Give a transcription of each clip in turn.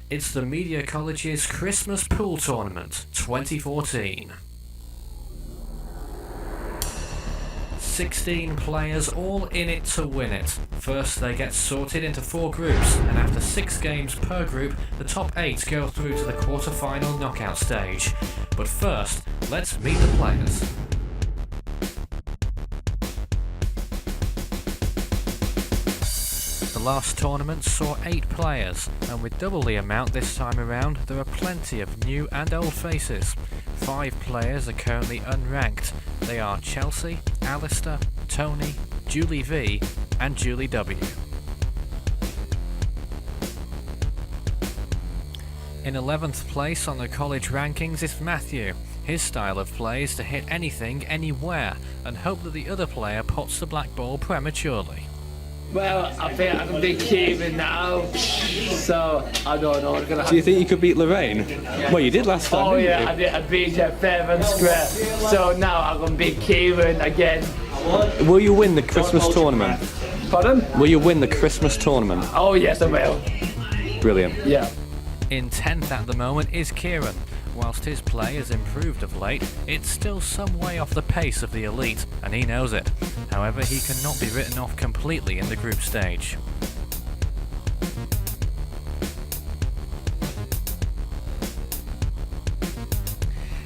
It's the Media College's Christmas Pool Tournament 2014. 16 players all in it to win it. First they get sorted into 4 groups, and after 6 games per group, the top 8 go through to the quarter-final knockout stage. But first, let's meet the players. The last tournament saw 8 players, and with double the amount this time around, there are plenty of new and old faces. 5 players are currently unranked. They are Chelsea, Alistair, Tony, Julie V and Julie W. In 11th place on the college rankings is Matthew. His style of play is to hit anything, anywhere, and hope that the other player puts the black ball prematurely. Well, I think I can beat Kieran now, so I don't know. Do you think you could beat Lorraine? Well, you did last time, didn't you? I beat her fair and square, so now I'm going to beat Kieran again. Will you win the Christmas tournament? Pardon? Will you win the Christmas tournament? Oh yes, I will. Brilliant. Yeah. In 10th at the moment is Kieran. Whilst his play has improved of late, it's still some way off the pace of the elite, and he knows it. However, he cannot be written off completely in the group stage.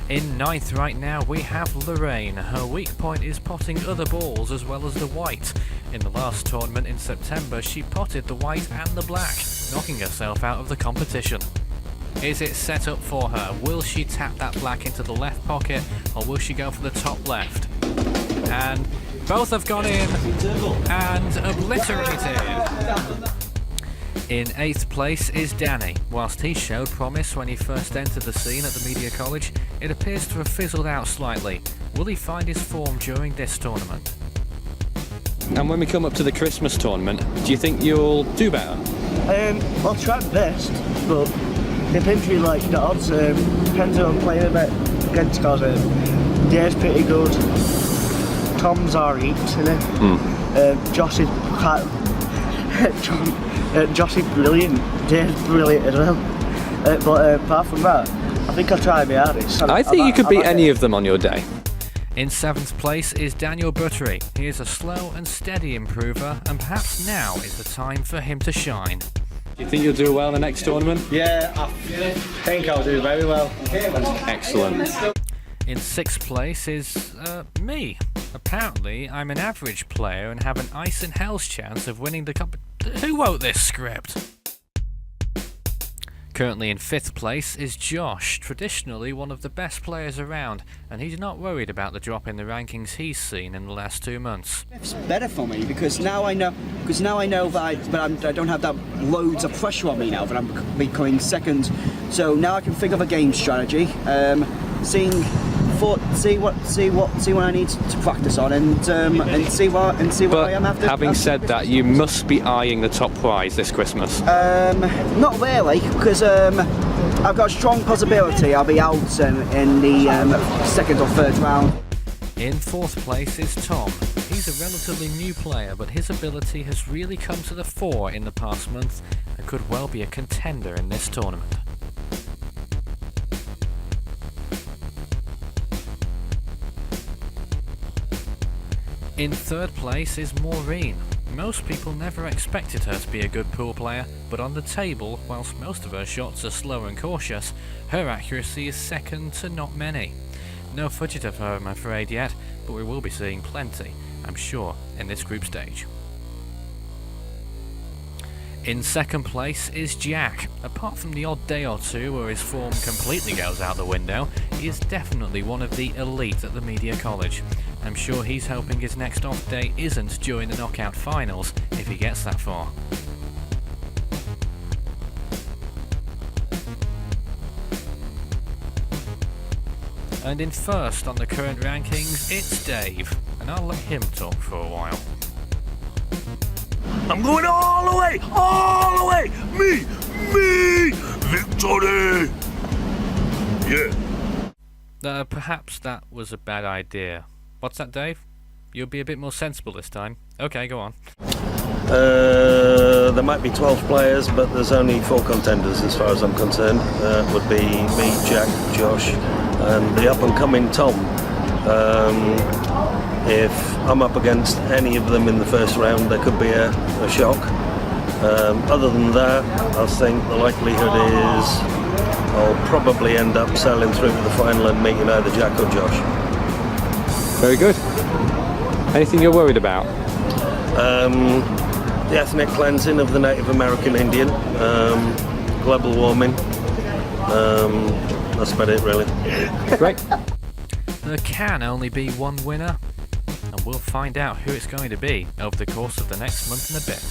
In 9th right now we have Lorraine. Her weak point is potting other balls as well as the white. In the last tournament in September she potted the white and the black, knocking herself out of the competition. Is it set up for her? Will she tap that black into the left pocket, or will she go for the top left? And both have gone in and obliterated. In 8th place is Danny. Whilst he showed promise when he first entered the scene at the Media College, it appears to have fizzled out slightly. Will he find his form during this tournament? And when we come up to the Christmas tournament, do you think you'll do better? I'll try my best, but depends really like the odds. Depends on playing a bit against, because Dave's pretty good. Tom's alright, isn't it? Josh is quite. Josh is brilliant. Dave's brilliant as well. But apart from that, I think I'll try my hardest. I think you could beat any of them on your day. In 7th place is Daniel Buttery. He is a slow and steady improver, and perhaps now is the time for him to shine. Do you think you'll do well in the next tournament? Yeah, I think I'll do very well. Excellent. In 6th place is me. Apparently, I'm an average player and have an ice in hell's chance of winning the Who wrote this script? Currently in 5th place is Josh, traditionally one of the best players around, and he's not worried about the drop in the rankings he's seen in the last 2 months. It's better for me because now I know that I don't have that loads of pressure on me now that I'm becoming second. So now I can think of a game strategy, see what I need to practice on, and see what I am after. Having said that, you must be eyeing the top prize this Christmas. Not really, because I've got a strong possibility I'll be out in the 2nd or 3rd round. In 4th place is Tom. He's a relatively new player, but his ability has really come to the fore in the past month and could well be a contender in this tournament. In 3rd place is Maureen. Most people never expected her to be a good pool player, but on the table, whilst most of her shots are slow and cautious, her accuracy is second to not many. No footage of her, I'm afraid, yet, but we will be seeing plenty, I'm sure, in this group stage. In 2nd place is Jack. Apart from the odd day or two where his form completely goes out the window, he is definitely one of the elite at the Media College. I'm sure he's hoping his next off day isn't during the knockout finals, if he gets that far. And in 1st on the current rankings, it's Dave, and I'll let him talk for a while. I'm going all the way, me, victory! Yeah. Perhaps that was a bad idea. What's that, Dave? You'll be a bit more sensible this time. Okay, go on. There might be 12 players, but there's only 4 contenders as far as I'm concerned. Would be me, Jack, Josh, and the up-and-coming Tom. If I'm up against any of them in the first round, there could be a shock. Other than that, I think the likelihood is I'll probably end up sailing through to the final and meeting either Jack or Josh. Very good. Anything you're worried about? The ethnic cleansing of the Native American Indian, global warming. That's about it, really. Great. There can only be one winner, and we'll find out who it's going to be over the course of the next month and a bit.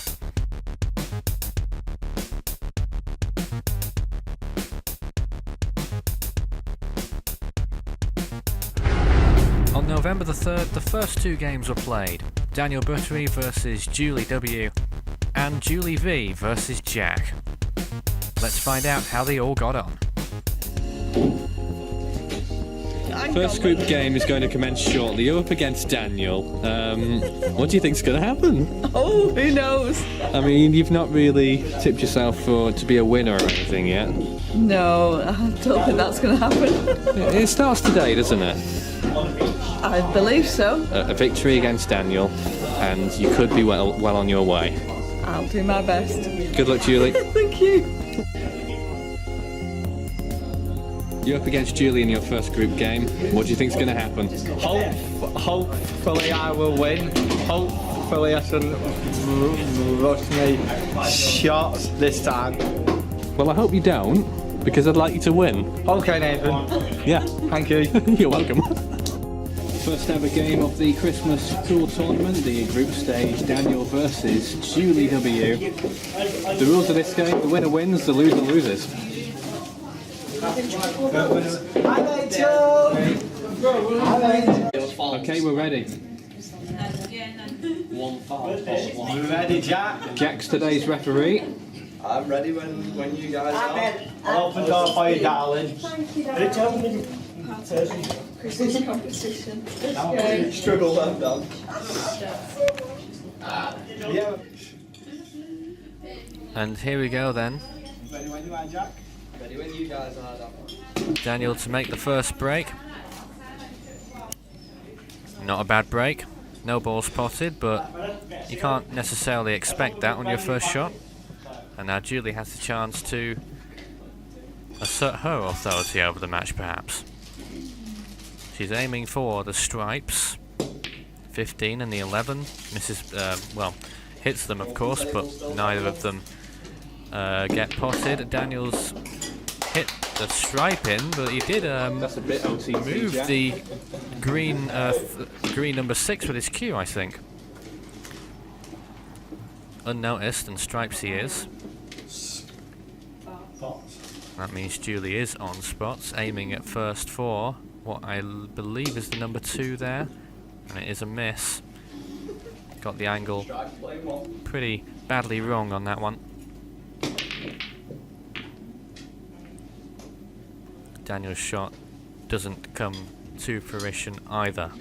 On November the 3rd, the first 2 games were played. Daniel Buttery versus Julie W, and Julie V versus Jack. Let's find out how they all got on. First group game is going to commence shortly. You're up against Daniel. What do you think's going to happen? Oh, who knows? I mean, you've not really tipped yourself to be a winner or anything yet. No, I don't think that's going to happen. It starts today, doesn't it? I believe so. A victory against Daniel, and you could be well on your way. I'll do my best. Good luck, Julie. Thank you. You're up against Julie in your first group game. What do you think's going to happen? Hopefully I will win. Hopefully I shouldn't rush my shots this time. Well, I hope you don't, because I'd like you to win. Okay, Nathan. Yeah. Thank you. You're welcome. First ever game of the Christmas pool tournament, the group stage, Daniel versus Julie W. The rules of this game, the winner wins, the loser loses. Okay, we're ready. You ready, Jack? Jack's today's referee. I'm ready when you guys are. I'll open the door for you, darling. Christmas competition. Struggle, I'm done. Yeah. And here we go then. Ready when you are, Jack? Ready when you guys are, Dan. Daniel to make the first break. Not a bad break. No ball spotted, but you can't necessarily expect that on your first shot. And now Julie has the chance to assert her authority over the match, perhaps. She's aiming for the stripes. 15 and the 11. Misses, well, hits them, of course, but neither of them get potted. Daniel's hit the stripe in, but he did That's a bit OTT, move Jack. the green green number 6 with his cue, I think. Unnoticed, and stripes he is. That means Julie is on spots, aiming at first for what I believe is the number 2 there, and it is a miss. Got the angle pretty badly wrong on that one. Daniel's shot doesn't come to fruition either.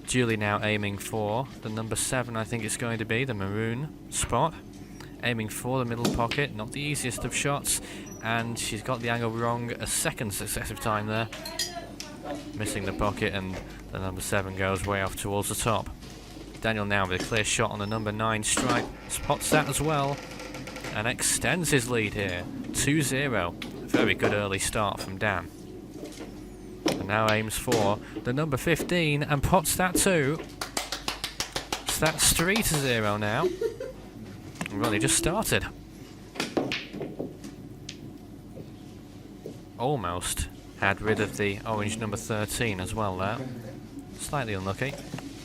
Julie now aiming for the number 7, I think it's going to be, the maroon spot. Aiming for the middle pocket, not the easiest of shots, and she's got the angle wrong a second successive time there. Missing the pocket, and the number 7 goes way off towards the top. Daniel now with a clear shot on the number 9 stripe, spots that as well, and extends his lead here, 2-0. Very good early start from Dan. And now aims for the number 15 and pots that too. So that's 3-0 now. We've only just started. Almost had rid of the orange number 13 as well there. Slightly unlucky.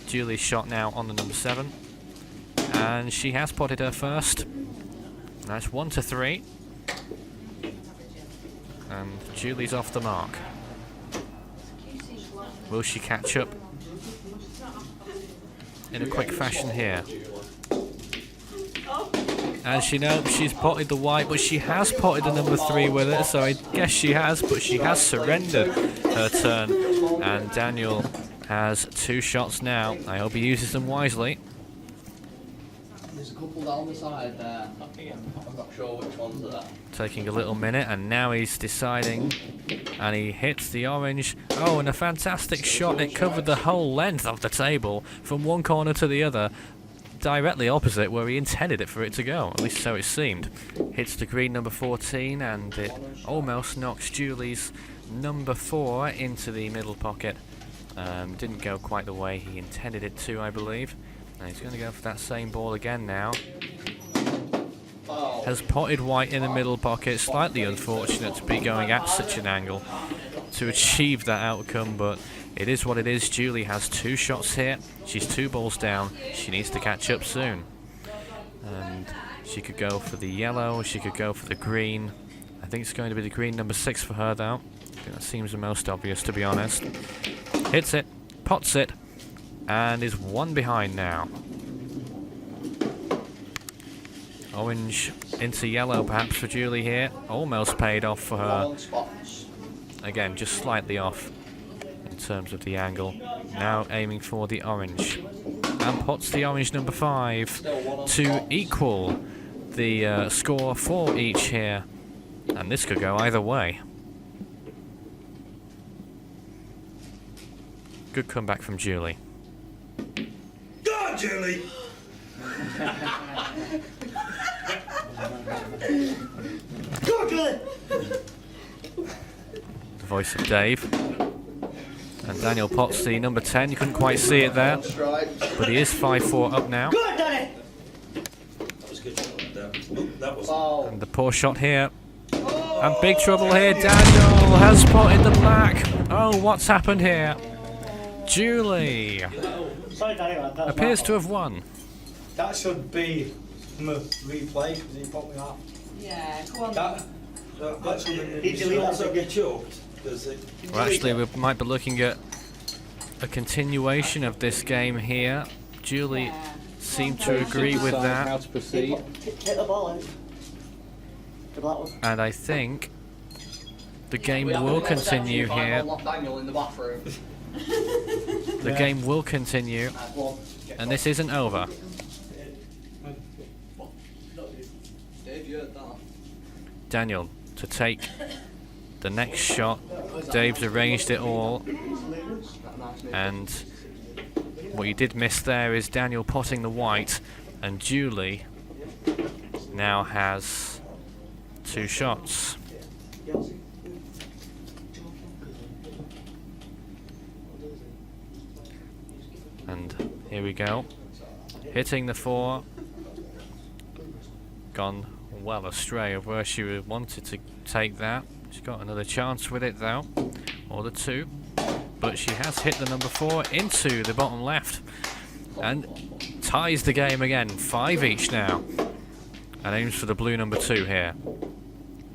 Julie's shot now on the number 7. And she has potted her first. That's 1-3. And Julie's off the mark. Will she catch up in a quick fashion here? And she knows she's potted the white, but she has potted the number 3 with it, so I guess she has, but she has surrendered her turn. And Daniel has 2 shots now. I hope he uses them wisely. There's a couple on the side there. I'm not sure which ones are there. Taking a little minute, and now he's deciding, and he hits the orange. Oh, and a fantastic shot. It covered the whole length of the table from one corner to the other, directly opposite where he intended it for it to go, at least so it seemed. Hits the green number 14, and it almost knocks Julie's number 4 into the middle pocket. Didn't go quite the way he intended it to, I believe. And he's going to go for that same ball again now. Has potted white in the middle pocket. Slightly unfortunate to be going at such an angle to achieve that outcome, but it is what it is. Julie has 2 shots here. She's 2 balls down. She needs to catch up soon. And she could go for the yellow. She could go for the green. I think it's going to be the green number 6 for her, though. I think that seems the most obvious, to be honest. Hits it, pots it, and is 1 behind now. Orange into yellow perhaps for Julie here. Almost paid off for her. Again, just slightly off in terms of the angle. Now aiming for the orange. And pots the orange number 5 to equal the score for each here. And this could go either way. Good comeback from Julie. Go on, Julie! Go on, Julie! The voice of Dave. And Daniel pots the number 10. You couldn't quite see it there, but he is 5-4 up now. Go on, Danny! That was good shot. That was. And the poor shot here. And big trouble here. Daniel has potted the black. Oh, what's happened here? Julie Sorry, Danny, that's appears to have won. That should be replay because he put me off. Yeah, come on. That should He deleted that Also again. get choked. Does it? Well, actually, we might be looking at a continuation of this game here. Julie seemed to agree with Decide how that, to proceed. Hit the ball out. The black one. and I think the game will continue here. Lock Daniel in the bathroom. The game will continue, and this isn't over. Dave, you heard that. Daniel to take the next shot. Dave's arranged it all, and what you did miss there is Daniel potting the white, and Julie now has 2 shots. And here we go. Hitting the 4. Gone well astray of where she wanted to take that. She's got another chance with it though, or the 2. But she has hit the number 4 into the bottom left and ties the game again. 5 each now. And aims for the blue number 2 here.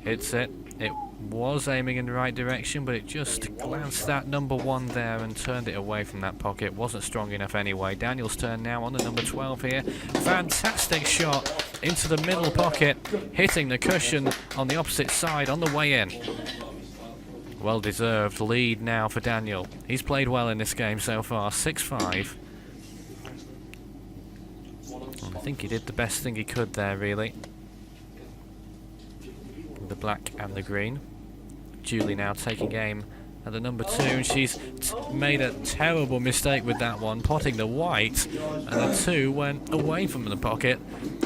Hits it. It was aiming in the right direction, but it just glanced that number 1 there and turned it away from that pocket. Wasn't strong enough anyway. Daniel's turn now on the number 12 here. Fantastic shot into the middle pocket, hitting the cushion on the opposite side on the way in. Well deserved lead now for Daniel. He's played well in this game so far. 6-5. I think he did the best thing he could there, really. The black and the green. Julie now taking aim at the number 2, and she's made a terrible mistake with that one, potting the white, and the 2 went away from the pocket.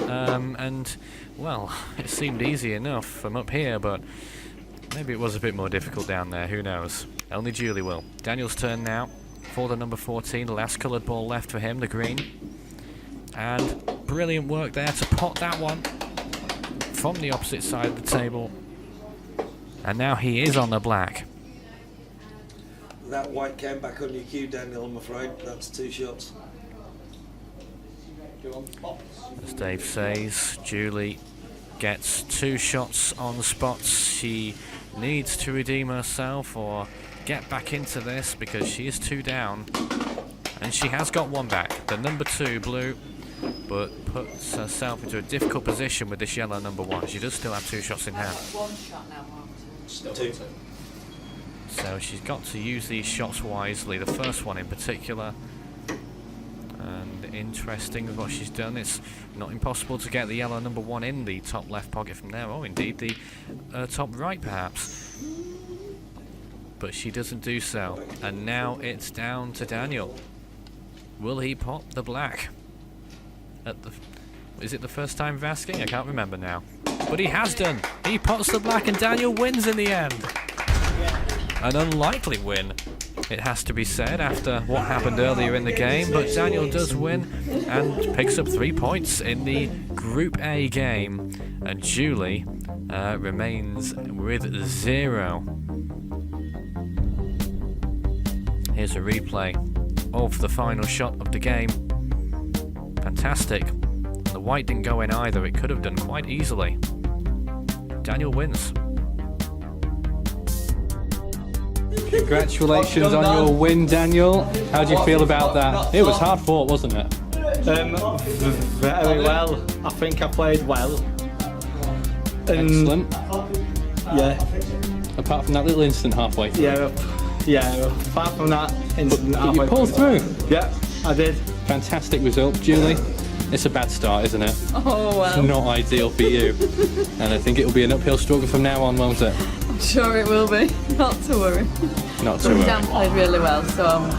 And well, it seemed easy enough from up here, but maybe it was a bit more difficult down there. Who knows? Only Julie will. Daniel's turn now for the number 14. Last coloured ball left for him, the green. And brilliant work there to pot that one from the opposite side of the table. And now he is on the black. That white came back on your cue, Daniel, I'm afraid. That's 2 shots. As Dave says, Julie gets 2 shots on spots. She needs to redeem herself or get back into this because she is 2 down. And she has got 1 back. The number 2 blue, but puts herself into a difficult position with this yellow number 1. She does still have 2 shots in hand. 1 shot now, Mark. 2. So she's got to use these shots wisely. The first one in particular. And interesting with what she's done. It's not impossible to get the yellow number 1 in the top left pocket from there, or indeed the top right perhaps. But she doesn't do so. And now it's down to Daniel. Will he pop the black? Is it the first time of asking? I can't remember now. But he has done. He pops the black and Daniel wins in the end. An unlikely win, it has to be said, after what happened earlier in the game, but Daniel does win and picks up 3 points in the Group A game, and Julie remains with 0. Here's a replay of the final shot of the game. Fantastic. The white didn't go in either, it could have done quite easily. Daniel wins. Congratulations on your win, Daniel. How do you feel about that? It was hard fought, wasn't it? Very well. I think I played well. Excellent. Yeah. Apart from that little instant halfway through. Yeah. Apart from that instant But you pulled through. Yeah, I did. Fantastic result, Julie. It's a bad start, isn't it? Oh, well. It's not ideal for you. And I think it will be an uphill struggle from now on, won't it? I'm sure it will be. Not to worry. Not to worry. Dan played really well, so I'm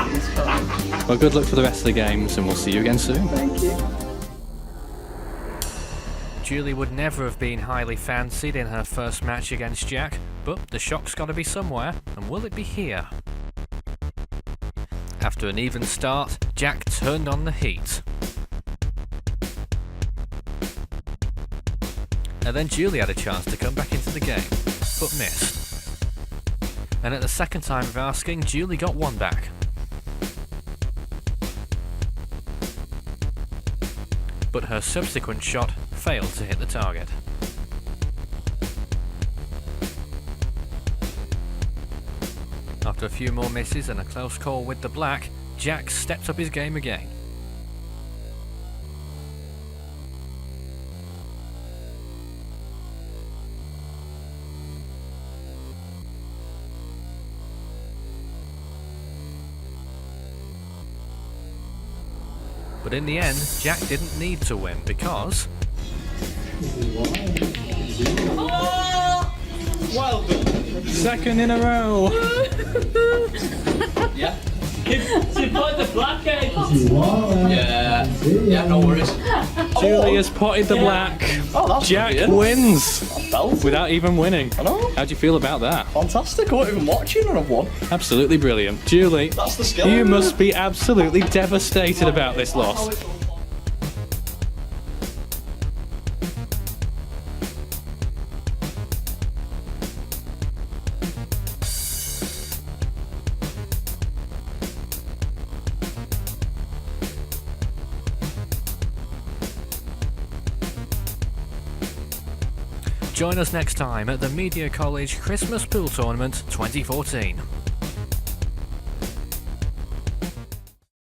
pleased for him. Well, good luck for the rest of the games, and we'll see you again soon. Thank you. Julie would never have been highly fancied in her first match against Jack, but the shock's got to be somewhere, and will it be here? After an even start, Jack turned on the heat. And then Julie had a chance to come back into the game, but missed. And at the second time of asking, Julie got 1 back. But her subsequent shot failed to hit the target. After a few more misses and a close call with the black, Jack stepped up his game again. But in the end, Jack didn't need to win because... Well done. Second in a row. Yeah. She put the black in. Yeah, no worries. Julie has potted the black. Oh, that's Jack brilliant. wins Belted. without even winning. I know. How do you feel about that? Fantastic. I wasn't even watching and I've won. Absolutely brilliant. Julie, That's the skill. you must be absolutely devastated about this loss. Join us next time at the Media College Christmas Pool Tournament 2014.